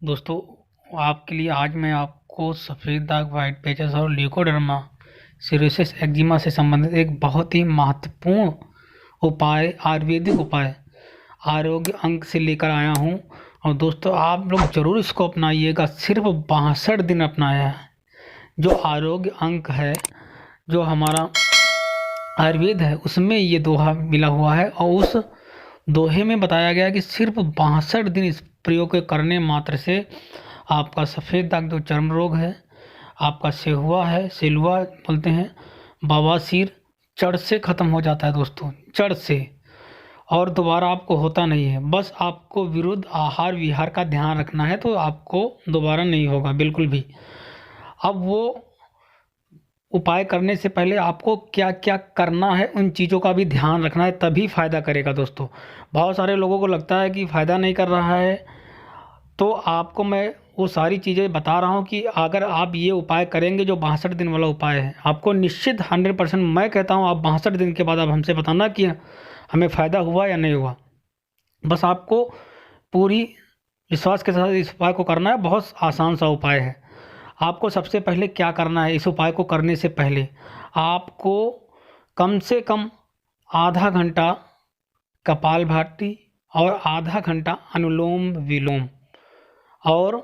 दोस्तों, आपके लिए आज मैं आपको सफ़ेद दाग, वाइट पैचेस और ल्यूकोडर्मा सीरोसिस एक्जिमा से संबंधित एक बहुत ही महत्वपूर्ण उपाय, आयुर्वेदिक उपाय, आरोग्य अंक से लेकर आया हूँ। और दोस्तों, आप लोग ज़रूर इसको अपनाइएगा। सिर्फ 62 दिन अपनाया है। जो आरोग्य अंक है, जो हमारा आयुर्वेद है, उसमें ये दोहा मिला हुआ है और उस दोहे में बताया गया है कि सिर्फ 62 दिन इस प्रयोग के करने मात्र से आपका सफ़ेद दाग, जो चर्म रोग है, आपका सेहुआ है, सेलुआ बोलते हैं, बवासीर, जड़ से ख़त्म हो जाता है दोस्तों, जड़ से। और दोबारा आपको होता नहीं है। बस आपको विरुद्ध आहार विहार का ध्यान रखना है, तो आपको दोबारा नहीं होगा बिल्कुल भी। अब वो उपाय करने से पहले आपको क्या क्या करना है, उन चीज़ों का भी ध्यान रखना है, तभी फ़ायदा करेगा दोस्तों। बहुत सारे लोगों को लगता है कि फ़ायदा नहीं कर रहा है, तो आपको मैं वो सारी चीज़ें बता रहा हूँ कि अगर आप ये उपाय करेंगे, जो 62 दिन वाला उपाय है, आपको निश्चित 100%, मैं कहता हूँ, आप 62 दिन के बाद आप हमसे बताना कि हमें फ़ायदा हुआ या नहीं हुआ। बस आपको पूरी विश्वास के साथ इस उपाय को करना है। बहुत आसान सा उपाय है। आपको सबसे पहले क्या करना है, इस उपाय को करने से पहले आपको कम से कम आधा घंटा कपालभाति और आधा घंटा अनुलोम विलोम और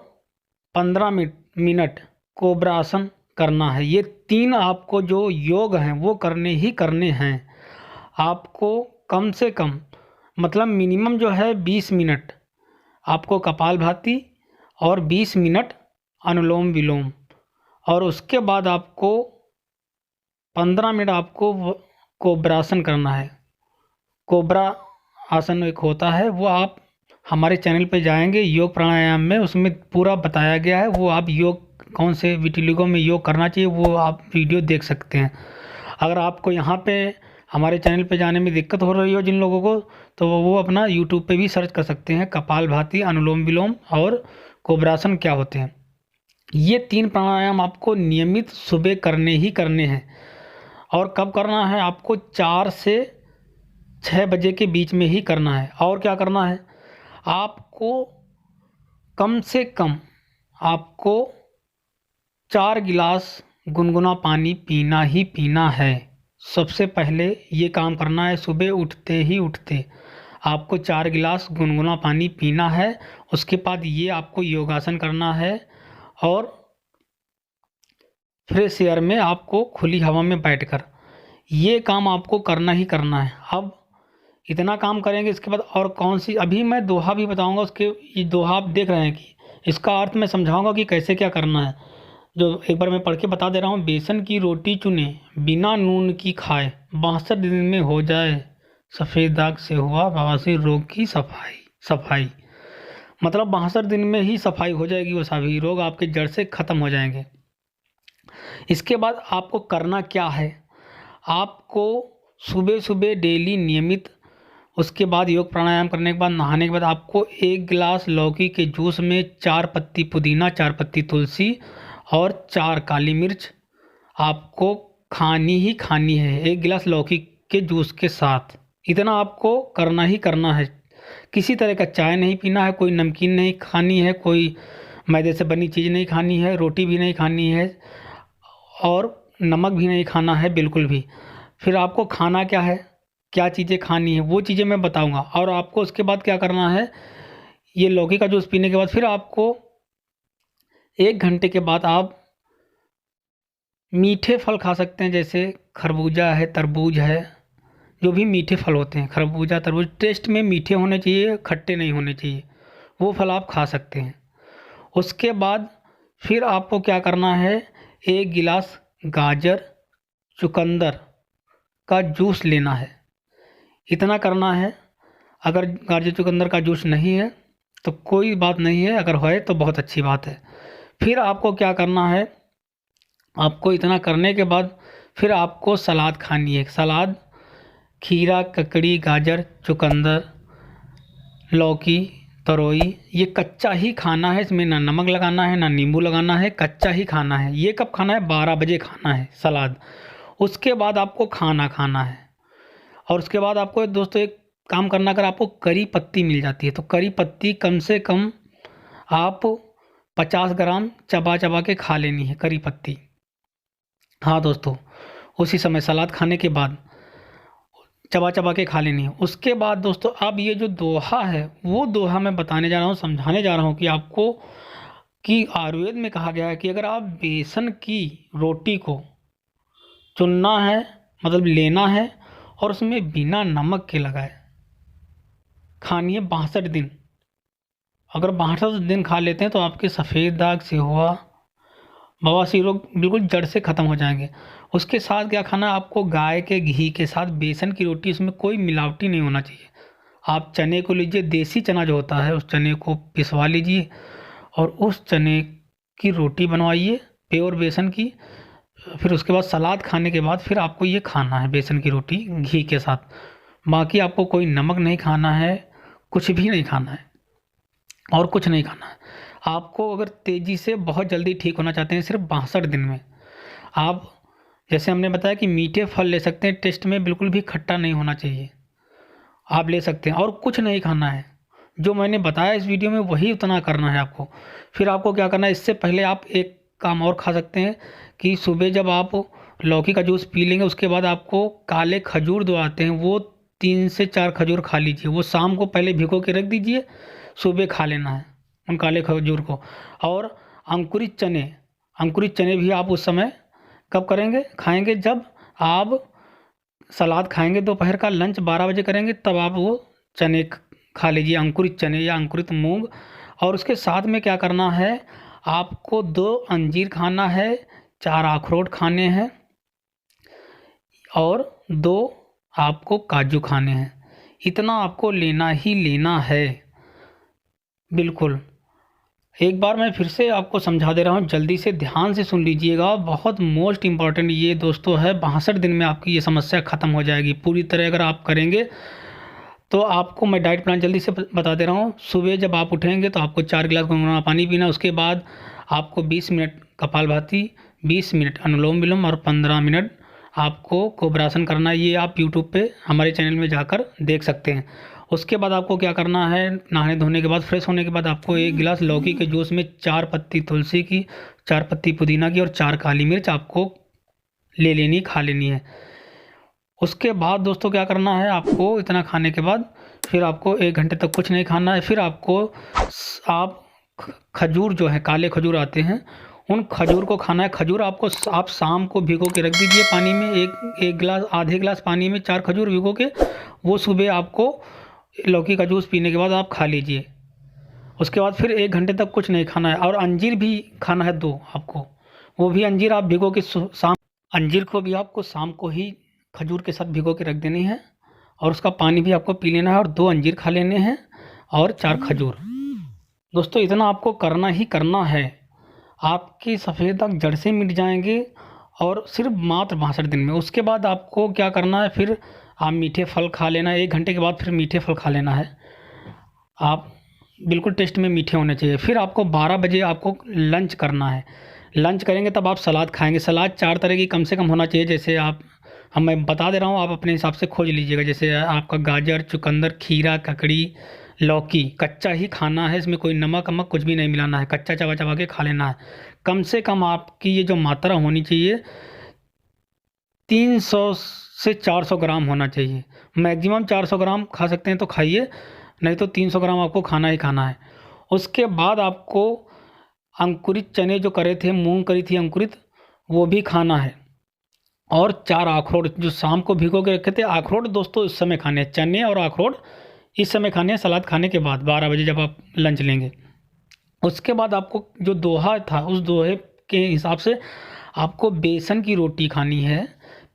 15 मिनट कोब्रा आसन करना है। ये 3 आपको जो योग हैं वो करने ही करने हैं। आपको कम से कम, मतलब मिनिमम जो है 20 मिनट आपको कपालभाति और 20 मिनट अनुलोम विलोम, और उसके बाद आपको 15 मिनट आपको कोब्रासन करना है। कोबरा आसन एक होता है, वो आप हमारे चैनल पे जाएंगे योग प्राणायाम में, उसमें पूरा बताया गया है। वो आप योग कौन से विटिलिगो में योग करना चाहिए, वो आप वीडियो देख सकते हैं। अगर आपको यहाँ पे हमारे चैनल पे जाने में दिक्कत हो रही हो जिन लोगों को, तो वो अपना यूट्यूब पे भी सर्च कर सकते हैं, कपालभाति, अनुलोम विलोम और कोब्रासन क्या होते हैं। ये 3 प्राणायाम आपको नियमित सुबह करने ही करने हैं। और कब करना है, आपको 4 से 6 बजे के बीच में ही करना है। और क्या करना है, आपको कम से कम आपको 4 गिलास गुनगुना पानी पीना ही पीना है। सबसे पहले ये काम करना है, सुबह उठते आपको 4 गिलास गुनगुना पानी पीना है। उसके बाद ये आपको योगासन करना है और फ्रेश एयर में, आपको खुली हवा में बैठकर ये काम आपको करना ही करना है। अब इतना काम करेंगे, इसके बाद और कौन सी, अभी मैं दोहा भी बताऊंगा उसके। ये दोहा आप देख रहे हैं कि इसका अर्थ मैं समझाऊंगा कि कैसे क्या करना है। जो एक बार मैं पढ़ के बता दे रहा हूँ, बेसन की रोटी चुने बिना नून की खाए, 62 दिन में हो जाए सफ़ेद दाग से हुआ बवासीर रोग की सफाई। सफाई मतलब 62 दिन में ही सफाई हो जाएगी, वो सभी रोग आपके जड़ से ख़त्म हो जाएंगे। इसके बाद आपको करना क्या है, आपको सुबह सुबह डेली नियमित, उसके बाद योग प्राणायाम करने के बाद, नहाने के बाद आपको 1 गिलास लौकी के जूस में 4 पत्ती पुदीना, 4 पत्ती तुलसी और 4 काली मिर्च आपको खानी ही खानी है, 1 गिलास लौकी के जूस के साथ। इतना आपको करना ही करना है। किसी तरह का चाय नहीं पीना है, कोई नमकीन नहीं खानी है, कोई मैदे से बनी चीज़ नहीं खानी है, रोटी भी नहीं खानी है और नमक भी नहीं खाना है बिल्कुल भी। फिर आपको खाना क्या है, क्या चीज़ें खानी है, वो चीज़ें मैं बताऊंगा। और आपको उसके बाद क्या करना है, ये लौकी का जूस पीने के बाद फिर आपको 1 घंटे के बाद आप मीठे फल खा सकते हैं, जैसे खरबूजा है, तरबूज है, जो भी मीठे फल होते हैं, खरबूजा तरबूज टेस्ट में मीठे होने चाहिए, खट्टे नहीं होने चाहिए, वो फल आप खा सकते हैं। उसके बाद फिर आपको क्या करना है, 1 गिलास गाजर चुकंदर का जूस लेना है। इतना करना है। अगर गाजर चुकंदर का जूस नहीं है तो कोई बात नहीं है, अगर है तो बहुत अच्छी बात है। फिर आपको क्या करना है, आपको इतना करने के बाद फिर आपको सलाद खानी है। सलाद खीरा, ककड़ी, गाजर, चुकंदर, लौकी, तरोई, ये कच्चा ही खाना है। इसमें ना नमक लगाना है ना नींबू लगाना है, कच्चा ही खाना है। ये कब खाना है, 12 बजे खाना है सलाद। उसके बाद आपको खाना खाना है। और उसके बाद आपको दोस्तों एक काम करना, अगर आपको करी पत्ती मिल जाती है तो करी पत्ती कम से कम आप 50 ग्राम चबा चबा के खा लेनी है करी पत्ती। हाँ दोस्तों, उसी समय सलाद खाने के बाद चबा चबा के खा लेनी है। उसके बाद दोस्तों अब ये जो दोहा है वो दोहा मैं बताने जा रहा हूँ, समझाने जा रहा हूँ कि आपको कि आयुर्वेद में कहा गया है कि अगर आप बेसन की रोटी को चुनना है, मतलब लेना है, और उसमें बिना नमक के लगाए खानी है 62 दिन। अगर 62 दिन खा लेते हैं तो आपके सफ़ेद दाग से हुआ बवासीर रोग बिल्कुल जड़ से ख़त्म हो जाएंगे। उसके साथ क्या खाना है आपको, गाय के घी के साथ बेसन की रोटी, उसमें कोई मिलावटी नहीं होना चाहिए। आप चने को लीजिए, देसी चना जो होता है उस चने को पिसवा लीजिए और उस चने की रोटी बनवाइए प्योर बेसन की। फिर उसके बाद सलाद खाने के बाद फिर आपको ये खाना है बेसन की रोटी घी के साथ। बाकी आपको कोई नमक नहीं खाना है, कुछ भी नहीं खाना है और कुछ नहीं खाना है। आपको अगर तेज़ी से बहुत जल्दी ठीक होना चाहते हैं सिर्फ 62 दिन में, आप जैसे हमने बताया कि मीठे फल ले सकते हैं, टेस्ट में बिल्कुल भी खट्टा नहीं होना चाहिए, आप ले सकते हैं और कुछ नहीं खाना है। जो मैंने बताया इस वीडियो में वही उतना करना है आपको। फिर आपको क्या करना है, इससे पहले आप एक काम और खा सकते हैं कि सुबह जब आप लौकी का जूस पी लेंगे उसके बाद आपको काले खजूर दो आते हैं, वो 3 से 4 खजूर खा लीजिए। वो शाम को पहले भिगो के रख दीजिए, सुबह खा लेना है उन काले खजूर को। और अंकुरित चने भी आप उस समय कब करेंगे, खाएंगे जब आप सलाद खाएंगे, दोपहर का लंच 12 बजे करेंगे तब आप वो चने खा लीजिए, अंकुरित चने या अंकुरित मूंग। और उसके साथ में क्या करना है, आपको 2 अंजीर खाना है, 4 अखरोट खाने हैं और 2 आपको काजू खाने हैं। इतना आपको लेना ही लेना है बिल्कुल। एक बार मैं फिर से आपको समझा दे रहा हूँ, जल्दी से ध्यान से सुन लीजिएगा। बहुत मोस्ट इम्पॉर्टेंट ये दोस्तों है, 62 दिन में आपकी ये समस्या ख़त्म हो जाएगी पूरी तरह अगर आप करेंगे। तो आपको मैं डाइट प्लान जल्दी से बता दे रहा हूँ। सुबह जब आप उठेंगे तो आपको 4 गिलास गुनगुना पानी पीना। उसके बाद आपको 20 मिनट कपालभाति, 20 मिनट अनुलोम विलोम और 15 मिनट आपको कोब्रासन करना है। ये आप यूट्यूब पे हमारे चैनल में जाकर देख सकते हैं। उसके बाद आपको क्या करना है, नहाने धोने के बाद फ्रेश होने के बाद आपको 1 गिलास लौकी के जूस में 4 पत्ती तुलसी की, 4 पत्ती पुदीना की और 4 काली मिर्च आपको ले लेनी, खा लेनी है। उसके बाद दोस्तों क्या करना है, आपको इतना खाने के बाद फिर आपको 1 घंटे तक कुछ नहीं खाना है। फिर आपको आप खजूर जो है, काले खजूर आते हैं, उन खजूर को खाना है। खजूर आपको आप शाम को भिगो के रख दीजिए पानी में, एक गिलास, आधे गिलास पानी में 4 खजूर भिगो के, वो सुबह आपको लौकी का जूस पीने के बाद आप खा लीजिए। उसके बाद फिर 1 घंटे तक कुछ नहीं खाना है। और अंजीर भी खाना है 2 आपको, वो भी अंजीर आप भिगो के शाम, अंजीर को भी आपको शाम को ही खजूर के साथ भिगो के रख देनी है और उसका पानी भी आपको पी लेना है और 2 अंजीर खा लेने हैं और 4 खजूर। दोस्तों इतना आपको करना ही करना है, आपके सफ़ेद दाग जड़ से मिट जाएंगे और सिर्फ मात्र 62 दिन में। उसके बाद आपको क्या करना है, फिर आप मीठे फल खा लेना है। 1 घंटे के बाद फिर मीठे फल खा लेना है, आप बिल्कुल टेस्ट में मीठे होने चाहिए। फिर आपको 12 बजे आपको लंच करना है। लंच करेंगे तब आप सलाद खाएंगे। सलाद 4 तरह की कम से कम होना चाहिए, जैसे मैं बता दे रहा हूँ, आप अपने हिसाब से खोज लीजिएगा। जैसे आपका गाजर, चुकंदर, खीरा, ककड़ी, लौकी। कच्चा ही खाना है, इसमें कोई नमक वमक कुछ भी नहीं मिलाना है, कच्चा चबा चबा के खा लेना है। कम से कम आपकी ये जो मात्रा होनी चाहिए 300 से 400 ग्राम होना चाहिए। मैक्सिमम 400 ग्राम खा सकते हैं तो खाइए, नहीं तो 300 ग्राम आपको खाना ही खाना है। उसके बाद आपको अंकुरित चने जो करे थे, मूंग करी थी अंकुरित, वो भी खाना है। और 4 अखरोट जो शाम को भिगो के रखे थे, अखरोट दोस्तों इस समय खाने हैं, चने और अखरोट इस समय खाने हैं, सलाद खाने के बाद 12 बजे जब आप लंच लेंगे। उसके बाद आपको जो दोहा था, उस दोहे के हिसाब से आपको बेसन की रोटी खानी है।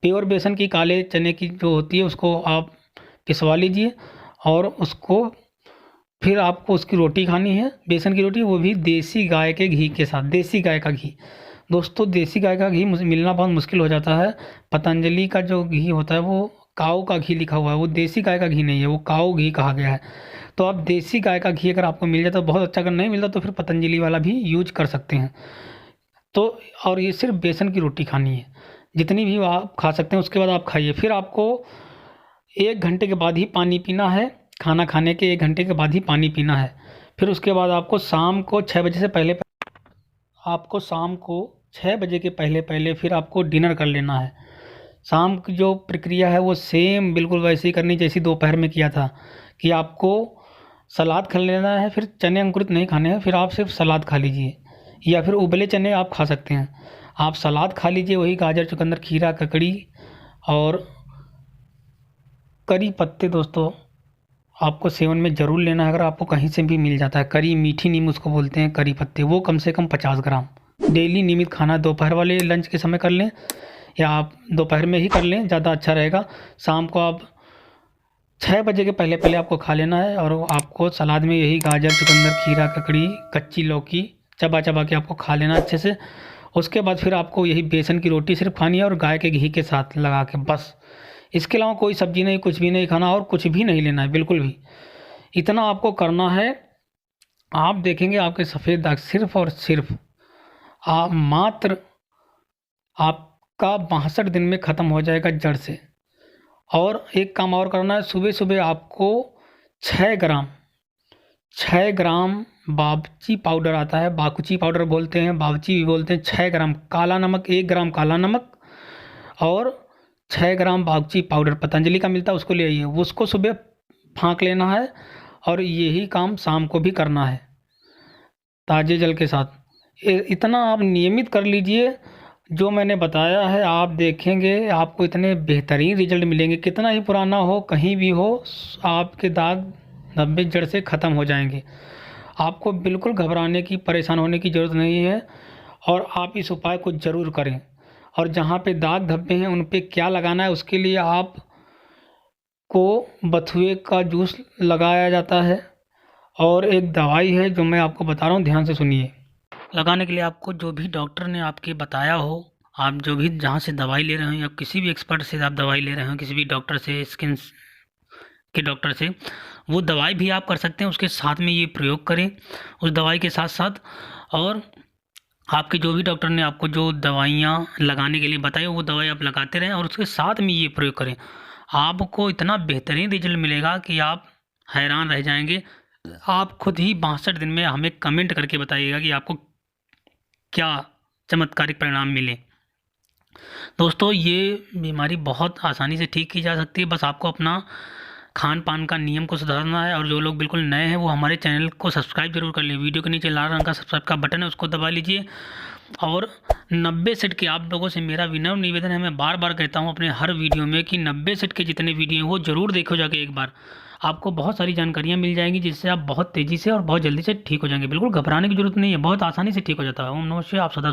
प्योर बेसन की, काले चने की जो होती है उसको आप पिसवा लीजिए और उसको फिर आपको उसकी रोटी खानी है, बेसन की रोटी, वो भी देसी गाय के घी के साथ। देसी गाय का घी दोस्तों, देसी गाय का घी मिलना बहुत मुश्किल हो जाता है। पतंजलि का जो घी होता है वो काऊ का घी लिखा हुआ है, वो देसी गाय का घी नहीं है, वो काऊ घी कहा गया है। तो आप देसी गाय का घी अगर आपको मिल जाता तो बहुत अच्छा, अगर नहीं मिलता तो फिर पतंजलि वाला भी यूज कर सकते हैं। तो और ये सिर्फ बेसन की रोटी खानी है, जितनी भी आप खा सकते हैं उसके बाद आप खाइए। फिर आपको 1 घंटे के बाद ही पानी पीना है, खाना खाने के 1 घंटे के बाद ही पानी पीना है। फिर उसके बाद आपको शाम को 6 बजे से पहले आपको शाम को 6 बजे के पहले पहले फिर आपको डिनर कर लेना है। शाम की जो प्रक्रिया है वो सेम बिल्कुल वैसे ही करनी जैसी दोपहर में किया था, कि आपको सलाद खा लेना है, फिर चने अंकुरित नहीं खाने हैं, फिर आप सिर्फ सलाद खा लीजिए, या फिर उबले चने आप खा सकते हैं। आप सलाद खा लीजिए, वही गाजर, चुकंदर, खीरा, ककड़ी और करी पत्ते दोस्तों आपको सेवन में ज़रूर लेना है। अगर आपको कहीं से भी मिल जाता है, करी मीठी नीम उसको बोलते हैं, करी पत्ते, वो कम से कम 50 ग्राम डेली नियमित खाना। दोपहर वाले लंच के समय कर लें या आप दोपहर में ही कर लें, ज़्यादा अच्छा रहेगा। शाम को आप 6 बजे के पहले पहले आपको खा लेना है, और आपको सलाद में यही गाजर, चुकंदर, खीरा, ककड़ी, कच्ची लौकी चबा चबा के आपको खा लेना अच्छे से। उसके बाद फिर आपको यही बेसन की रोटी सिर्फ खानी है, और गाय के घी के साथ लगा के, बस। इसके अलावा कोई सब्जी नहीं, कुछ भी नहीं खाना, और कुछ भी नहीं लेना है बिल्कुल भी। इतना आपको करना है, आप देखेंगे आपके सफ़ेद दाग सिर्फ और सिर्फ आप मात्र आपका 62 दिन में ख़त्म हो जाएगा जड़ से। और एक काम और करना है, सुबह सुबह आपको 6 ग्राम बावची पाउडर आता है, बाकुची पाउडर बोलते हैं, बावची भी बोलते हैं। 6 ग्राम काला नमक, 1 ग्राम काला नमक और 6 ग्राम बावची पाउडर पतंजलि का मिलता है, उसको ले आइए। उसको सुबह फाँक लेना है, और यही काम शाम को भी करना है ताज़े जल के साथ। इतना आप नियमित कर लीजिए, जो मैंने बताया है, आप देखेंगे आपको इतने बेहतरीन रिजल्ट मिलेंगे। कितना ही पुराना हो, कहीं भी हो, आपके दाग धब्बे जड़ से ख़त्म हो जाएंगे। आपको बिल्कुल घबराने की, परेशान होने की ज़रूरत नहीं है, और आप इस उपाय को ज़रूर करें। और जहाँ पे दाग धब्बे हैं उन पे क्या लगाना है, उसके लिए आप को बथुए का जूस लगाया जाता है, और एक दवाई है जो मैं आपको बता रहा हूँ, ध्यान से सुनिए। लगाने के लिए आपको जो भी डॉक्टर ने आपके बताया हो, आप जो भी जहाँ से दवाई ले रहे हो, या किसी भी एक्सपर्ट से आप दवाई ले रहे हो, किसी भी डॉक्टर से, स्किन के डॉक्टर से, वो दवाई भी आप कर सकते हैं। उसके साथ में ये प्रयोग करें उस दवाई के साथ साथ। और आपके जो भी डॉक्टर ने आपको जो दवाइयाँ लगाने के लिए बताई, वो दवाई आप लगाते रहें, और उसके साथ में ये प्रयोग करें। आपको इतना बेहतरीन रिजल्ट मिलेगा कि आप हैरान रह जाएंगे। आप खुद ही 62 दिन में हमें कमेंट करके बताइएगा कि आपको क्या चमत्कारिक परिणाम मिले। दोस्तों, ये बीमारी बहुत आसानी से ठीक की जा सकती है, बस आपको अपना खान पान का नियम को सुधारना है। और जो लोग बिल्कुल नए हैं वो हमारे चैनल को सब्सक्राइब जरूर कर लें। वीडियो के नीचे लाल रंग का सब्सक्राइब का बटन है, उसको दबा लीजिए। और 90 सेट के आप लोगों से मेरा विनम्र निवेदन है, मैं बार बार कहता हूँ अपने हर वीडियो में, कि 90 सेट के जितने वीडियो हैं वो ज़रूर देखो जाके एक बार। आपको बहुत सारी जानकारियाँ मिल जाएंगी, जिससे आप बहुत तेज़ी से और बहुत जल्दी से ठीक हो जाएंगे। बिल्कुल घबराने की जरूरत नहीं है, बहुत आसानी से ठीक हो जाता है। ओम नमः शिवाय। आप सदा